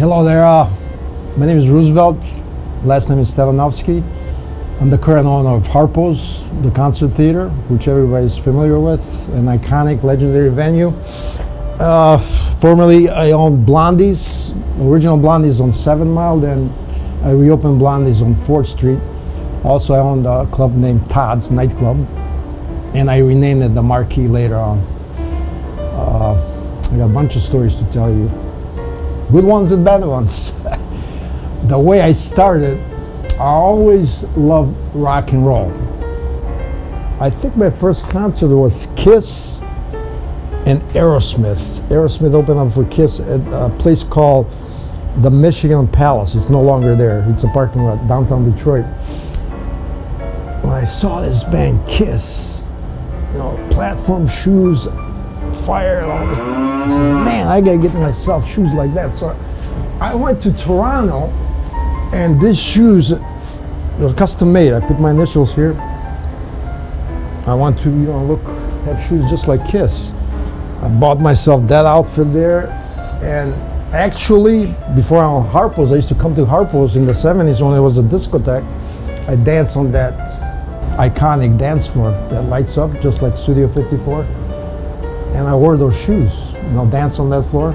Hello there. My name is Roosevelt. Last name is Stevanovsky. I'm the current owner of Harpo's, the concert theater, which everybody's familiar with, an iconic, legendary venue. Formerly, I owned Blondie's, original Blondie's on 7 Mile, then I reopened Blondie's on 4th Street. Also, I owned a club named Todd's Nightclub, and I renamed it the Marquee later on. I got a bunch of stories to tell you. Good ones and bad ones. The way I started, I always loved rock and roll. I think my first concert was Kiss and Aerosmith. Aerosmith opened up for Kiss at a place called the Michigan Palace. It's no longer there. It's a parking lot downtown Detroit. When I saw this band Kiss, you know, platform shoes, fire, and all this, I said, man, I gotta get myself shoes like that. So I went to Toronto, and these shoes, it was custom made. I put my initials here. I want to, you know, have shoes just like Kiss. I bought myself that outfit there, and actually, before I owned Harpo's, I used to come to Harpo's in the 70s when it was a discotheque. I danced on that iconic dance floor that lights up just like Studio 54. And I wore those shoes, you know, dance on that floor.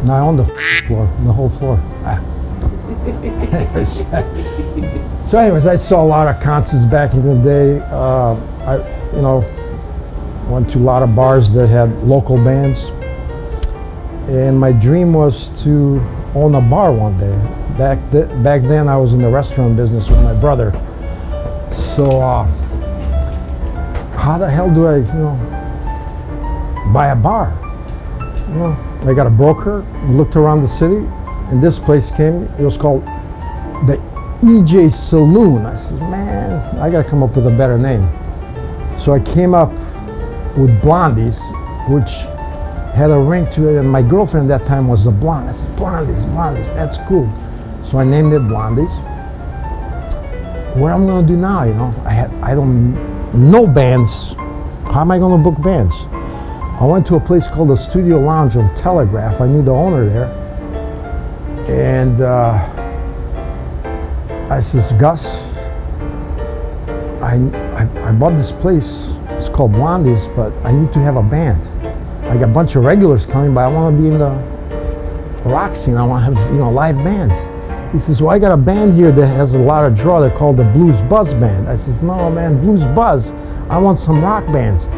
And I own the floor, the whole floor. So anyways, I saw a lot of concerts back in the day. I went to a lot of bars that had local bands. And my dream was to own a bar one day. Back then I was in the restaurant business with my brother. So how the hell do I, buy a bar? I got a broker, looked around the city, and this place came. It was called the EJ Saloon. I said, man, I gotta come up with a better name. So I came up with Blondie's, which had a ring to it, and my girlfriend at that time was a blonde. I said, Blondie's, that's cool. So I named it Blondie's. What I'm gonna do now, I don't know bands. How am I gonna book bands? I went to a place called the Studio Lounge on Telegraph. I knew the owner there. And I says, Gus, I bought this place. It's called Blondie's, but I need to have a band. I got a bunch of regulars coming, but I want to be in the rock scene. I want to have, live bands. He says, well, I got a band here that has a lot of draw. They're called the Blues Buzz Band. I says, no, man, Blues Buzz. I want some rock bands.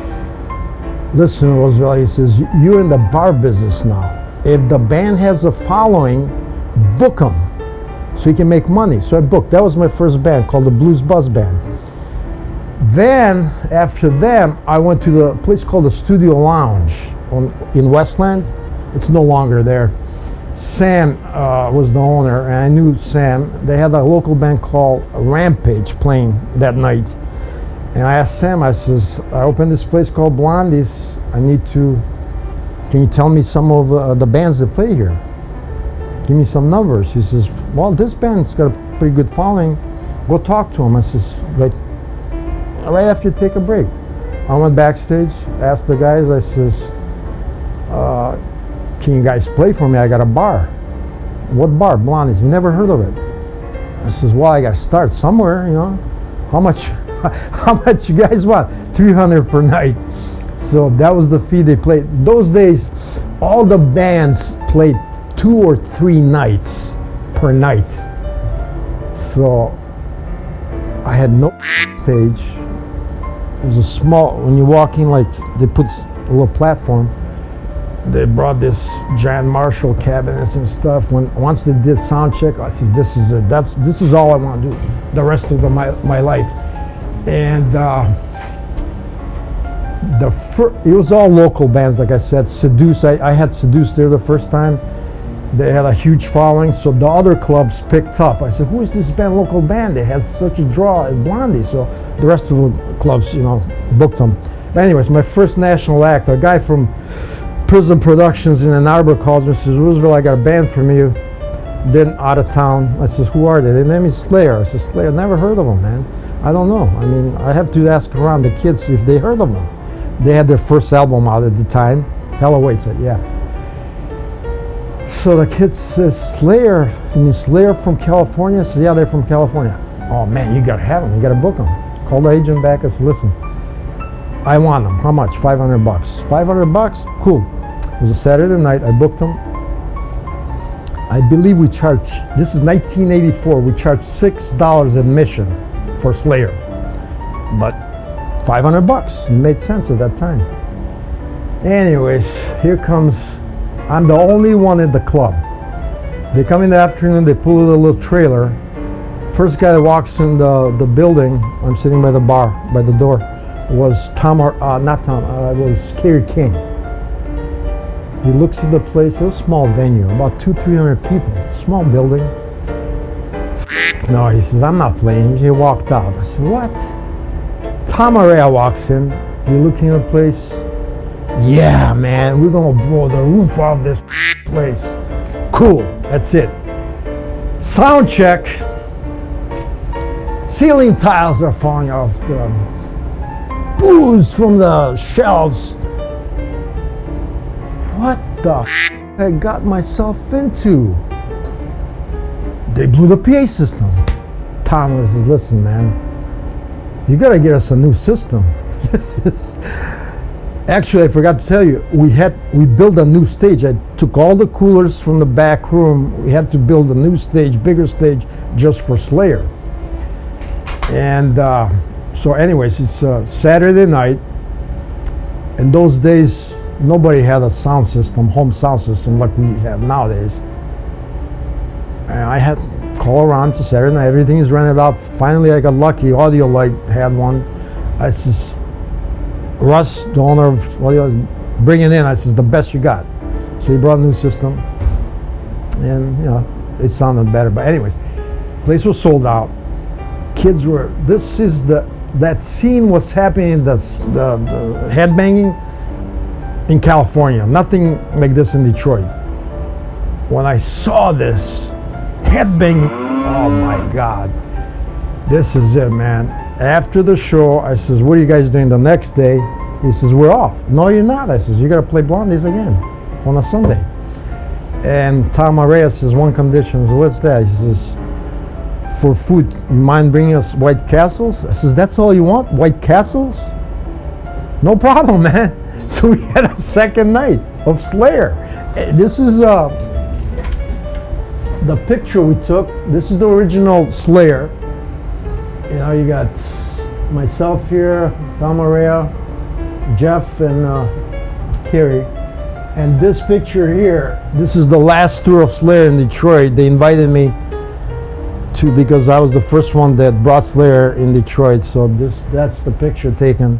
Listen, Roosevelt, he says, you're in the bar business now. If the band has a following, book them so you can make money. So I booked. That was my first band called the Blues Buzz Band. Then, after them, I went to the place called the Studio Lounge in Westland. It's no longer there. Sam was the owner, and I knew Sam. They had a local band called Rampage playing that night. And I asked Sam, I says, I opened this place called Blondie's. Can you tell me some of the bands that play here? Give me some numbers. He says, well, this band's got a pretty good following. Go talk to him. I says, right after you take a break. I went backstage, asked the guys, I says, can you guys play for me? I got a bar. What bar? Blondie's. Never heard of it. I says, well, I got to start somewhere, How much you guys want? $300 per night. So that was the fee they played. Those days, all the bands played 2 or 3 nights per night. So I had no stage. It was a small, when you walk in, like they put a little platform. They brought this giant Marshall cabinets and stuff. Once they did sound check, I said, this is it. This is all I want to do the rest of my life. And it was all local bands, like I said. Seduce, I had Seduce there the first time. They had a huge following, so the other clubs picked up. I said, who is this band, local band? They had such a draw at Blondie. So the rest of the clubs, booked them. But anyways, my first national act, a guy from Prism Productions in Ann Arbor calls me and says, Roosevelt, I got a band from you. Then out of town. I says, who are they? Their name is Slayer. I said, Slayer, never heard of them, man. I don't know. I mean, I have to ask around the kids if they heard of them. They had their first album out at the time. Hell Awaits It, yeah. So the kid says, Slayer, you mean Slayer from California? I said, yeah, they're from California. Oh man, you gotta have them, you gotta book them. Call the agent back and said, listen, I want them. How much? $500. 500 bucks? Cool. It was a Saturday night, I booked them. I believe we charged, this is 1984, we charged $6 admission for Slayer. But 500 bucks, it made sense at that time. Anyways, here comes, I'm the only one at the club. They come in the afternoon, they pull in a little trailer. First guy that walks in the building, I'm sitting by the bar, by the door, was it was Kerry King. He looks at the place, it was a small venue, about 200-300 people, small building. No, he says, I'm not playing. He walked out. I said, what? Tom Araya walks in, he looks in the place. Yeah, man, we're gonna blow the roof off this place. Cool, that's it. Sound check. Ceiling tiles are falling off. The booze from the shelves. What the I got myself into? They blew the PA system. Tom says, listen, man, you gotta get us a new system. This is actually, I forgot to tell you, we built a new stage. I took all the coolers from the back room. We had to build a new stage, bigger stage, just for Slayer. And so anyways, it's Saturday night. In those days, nobody had a sound system, home sound system like we have nowadays. And I had to call around to Saturday night, everything is rented out. Finally, I got lucky, Audio Light had one. I says, Russ, the owner of Audio, bring it in. I says, the best you got. So he brought a new system. And, you know, it sounded better. But anyways, place was sold out. Kids were, that scene was happening, the headbanging in California. Nothing like this in Detroit. When I saw this headbanging, oh my God, this is it, man. After the show, I says, what are you guys doing the next day? He says, we're off. No, you're not. I says, you gotta play Blondies again on a Sunday. And Tom Araya says, one condition. I says, what's that? He says, for food, you mind bringing us White Castles? I says, that's all you want? White Castles? No problem, man. So we had a second night of Slayer. This is the picture we took. This is the original Slayer. You know, you got myself here, Tom Araya, Jeff, and Kerry. And this picture here, this is the last tour of Slayer in Detroit. They invited me to, because I was the first one that brought Slayer in Detroit. So that's the picture taken.